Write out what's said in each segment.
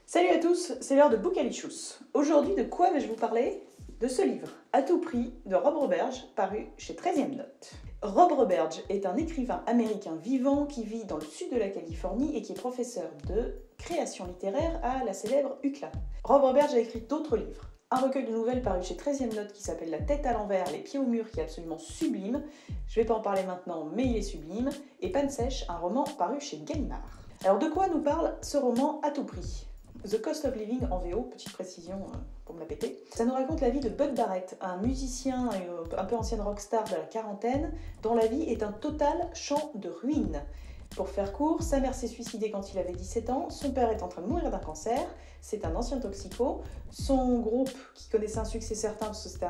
Salut à tous, c'est l'heure de Bookalicious. Aujourd'hui, de quoi vais-je vous parler? De ce livre, À tout prix, de Rob Roberge, paru chez 13e Note. Rob Roberge est un écrivain américain vivant qui vit dans le sud de la Californie et qui est professeur de création littéraire à la célèbre UCLA. Rob Roberge a écrit d'autres livres. Un recueil de nouvelles paru chez 13e Note qui s'appelle La tête à l'envers, les pieds au mur, qui est absolument sublime. Je ne vais pas en parler maintenant, mais il est sublime. Et Panne sèche, un roman paru chez Gallimard. Alors de quoi nous parle ce roman À tout prix? The Cost of Living en VO, petite précision pour me la péter. Ça nous raconte la vie de Bud Barrett, un musicien un peu ancienne rockstar de la quarantaine, dont la vie est un total champ de ruines. Pour faire court, sa mère s'est suicidée quand il avait 17 ans, son père est en train de mourir d'un cancer, c'est un ancien toxico, son groupe, qui connaissait un succès certain, parce que c'était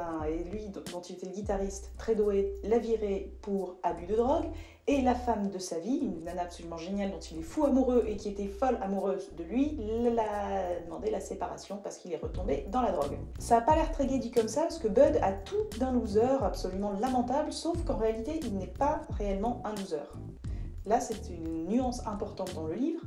lui dont il était le guitariste, très doué, l'a viré pour abus de drogue, et la femme de sa vie, une nana absolument géniale dont il est fou amoureux et qui était folle amoureuse de lui, l'a demandé la séparation parce qu'il est retombé dans la drogue. Ça n'a pas l'air très gai dit comme ça, parce que Bud a tout d'un loser absolument lamentable, sauf qu'en réalité, il n'est pas réellement un loser. Là, c'est une nuance importante dans le livre.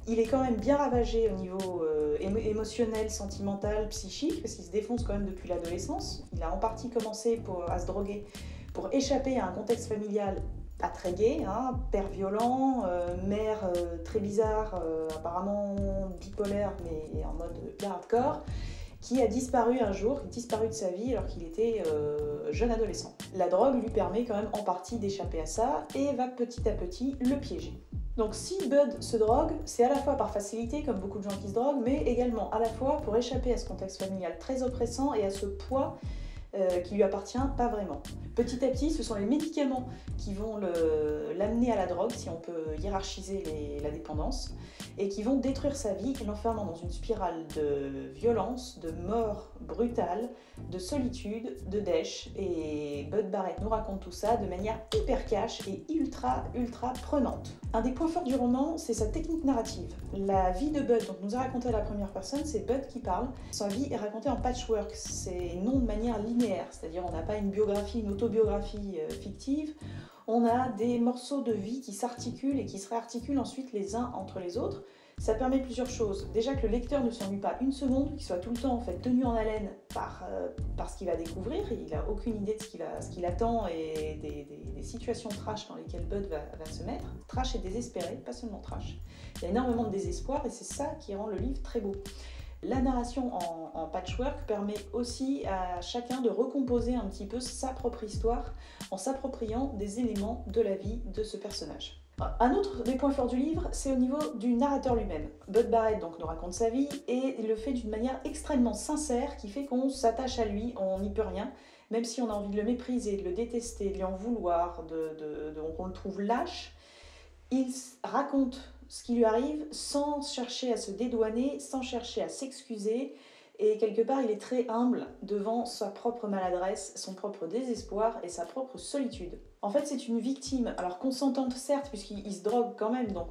Il est quand même bien ravagé au niveau émotionnel, sentimental, psychique, parce qu'il se défonce quand même depuis l'adolescence. Il a en partie commencé à se droguer pour échapper à un contexte familial pas très gai, hein, père violent, mère très bizarre, apparemment bipolaire, mais en mode bien hardcore, qui a disparu un jour, disparu de sa vie alors qu'il était jeune adolescent. La drogue lui permet quand même en partie d'échapper à ça et va petit à petit le piéger. Donc si Bud se drogue, c'est à la fois par facilité, comme beaucoup de gens qui se droguent, mais également à la fois pour échapper à ce contexte familial très oppressant et à ce poids qui lui appartient pas vraiment. Petit à petit, ce sont les médicaments qui vont l'amener à la drogue, si on peut hiérarchiser la dépendance, et qui vont détruire sa vie, l'enfermant dans une spirale de violence, de mort brutale, de solitude, de dèche. Et Bud Barrett nous raconte tout ça de manière hyper cash et ultra prenante. Un des points forts du roman, c'est sa technique narrative. La vie de Bud, donc nous a raconté à la première personne, c'est Bud qui parle. Sa vie est racontée en patchwork, c'est non de manière linéaire, c'est-à-dire on n'a pas une biographie, une autobiographie fictive, on a des morceaux de vie qui s'articulent et qui se réarticulent ensuite les uns entre les autres. Ça permet plusieurs choses. Déjà que le lecteur ne s'ennuie pas une seconde, qu'il soit tout le temps en fait tenu en haleine par ce qu'il va découvrir. Il n'a aucune idée de ce qu'il attend et des situations trash dans lesquelles Bud va se mettre. Trash et désespéré, pas seulement trash. Il y a énormément de désespoir et c'est ça qui rend le livre très beau. La narration en patchwork permet aussi à chacun de recomposer un petit peu sa propre histoire en s'appropriant des éléments de la vie de ce personnage. Un autre des points forts du livre, c'est au niveau du narrateur lui-même. Bud Barrett donc nous raconte sa vie et il le fait d'une manière extrêmement sincère qui fait qu'on s'attache à lui, on n'y peut rien, même si on a envie de le mépriser, de le détester, de lui en vouloir, qu'on le trouve lâche. Il raconte ce qui lui arrive sans chercher à se dédouaner, sans chercher à s'excuser. Et quelque part, il est très humble devant sa propre maladresse, son propre désespoir et sa propre solitude. En fait, c'est une victime, alors consentante certes, puisqu'il se drogue quand même, donc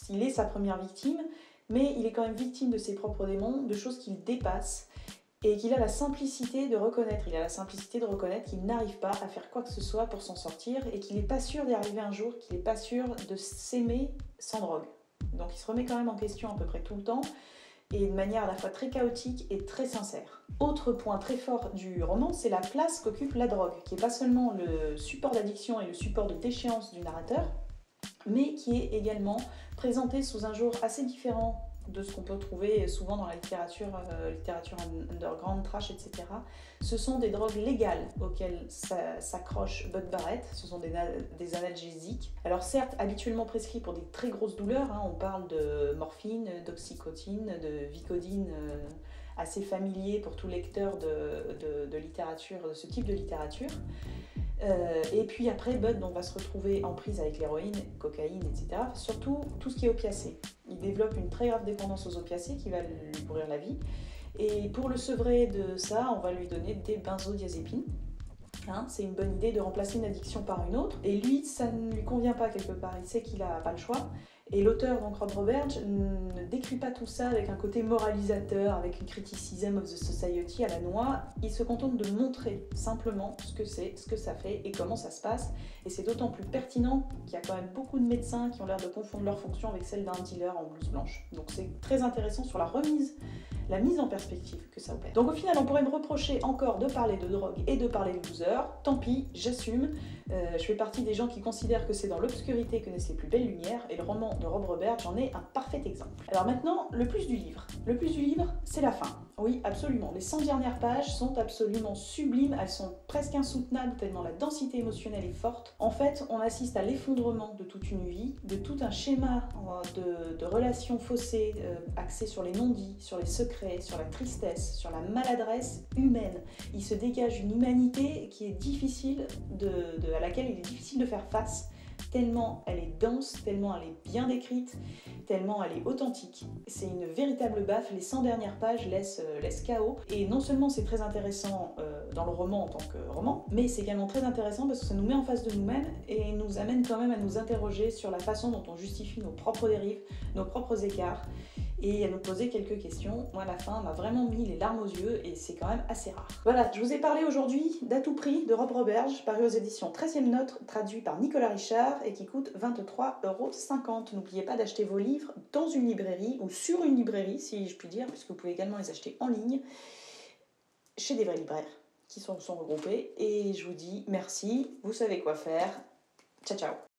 il est sa première victime, mais il est quand même victime de ses propres démons, de choses qu'il dépasse, et qu'il a la simplicité de reconnaître. Il a la simplicité de reconnaître qu'il n'arrive pas à faire quoi que ce soit pour s'en sortir, et qu'il n'est pas sûr d'y arriver un jour, qu'il n'est pas sûr de s'aimer sans drogue. Donc il se remet quand même en question à peu près tout le temps, et de manière à la fois très chaotique et très sincère. Autre point très fort du roman, c'est la place qu'occupe la drogue, qui n'est pas seulement le support d'addiction et le support de déchéance du narrateur, mais qui est également présenté sous un jour assez différent de ce qu'on peut trouver souvent dans la littérature underground, trash, etc. Ce sont des drogues légales auxquelles s'accroche Bud Barrett, ce sont des analgésiques. Alors certes, habituellement prescrits pour des très grosses douleurs, hein, on parle de morphine, d'oxycodone, de vicodine, assez familier pour tout lecteur de littérature, de ce type de littérature. Et puis après, Bud va se retrouver en prise avec l'héroïne, cocaïne, etc. Surtout tout ce qui est opiacé. Il développe une très grave dépendance aux opiacés qui va lui pourrir la vie. Et pour le sevrer de ça, on va lui donner des benzodiazépines. Hein, c'est une bonne idée de remplacer une addiction par une autre. Et lui, ça ne lui convient pas quelque part. Il sait qu'il n'a pas le choix. Et l'auteur, donc Rob Roberge, ne décrit pas tout ça avec un côté moralisateur, avec une criticism of the society à la noix. Il se contente de montrer simplement ce que c'est, ce que ça fait et comment ça se passe. Et c'est d'autant plus pertinent qu'il y a quand même beaucoup de médecins qui ont l'air de confondre leur fonction avec celle d'un dealer en blouse blanche. Donc c'est très intéressant sur la mise en perspective que ça opère. Donc au final, on pourrait me reprocher encore de parler de drogue et de parler de loser. Tant pis, j'assume. Je fais partie des gens qui considèrent que c'est dans l'obscurité que naissent les plus belles lumières, et le roman de Rob Roberge en est un parfait exemple. Alors maintenant, le plus du livre. Le plus du livre, c'est la fin. Oui, absolument. Les 100 dernières pages sont absolument sublimes, elles sont presque insoutenables tellement la densité émotionnelle est forte. En fait, on assiste à l'effondrement de toute une vie, de tout un schéma de relations faussées, axées sur les non-dits, sur les secrets, sur la tristesse, sur la maladresse humaine. Il se dégage une humanité qui est difficile à laquelle il est difficile de faire face, tellement elle est dense, tellement elle est bien décrite, tellement elle est authentique. C'est une véritable baffe, les 100 dernières pages laissent KO, et non seulement c'est très intéressant dans le roman en tant que roman, mais c'est également très intéressant parce que ça nous met en face de nous-mêmes et nous amène quand même à nous interroger sur la façon dont on justifie nos propres dérives, nos propres écarts, et à nous poser quelques questions. Moi, la fin m'a vraiment mis les larmes aux yeux et c'est quand même assez rare. Voilà, je vous ai parlé aujourd'hui d'À tout prix de Rob Roberge, paru aux éditions 13e Note, traduit par Nicolas Richard et qui coûte 23,50 €. N'oubliez pas d'acheter vos livres dans une librairie ou sur une librairie, si je puis dire, puisque vous pouvez également les acheter en ligne chez des vrais libraires qui sont regroupés. Et je vous dis merci, vous savez quoi faire. Ciao, ciao.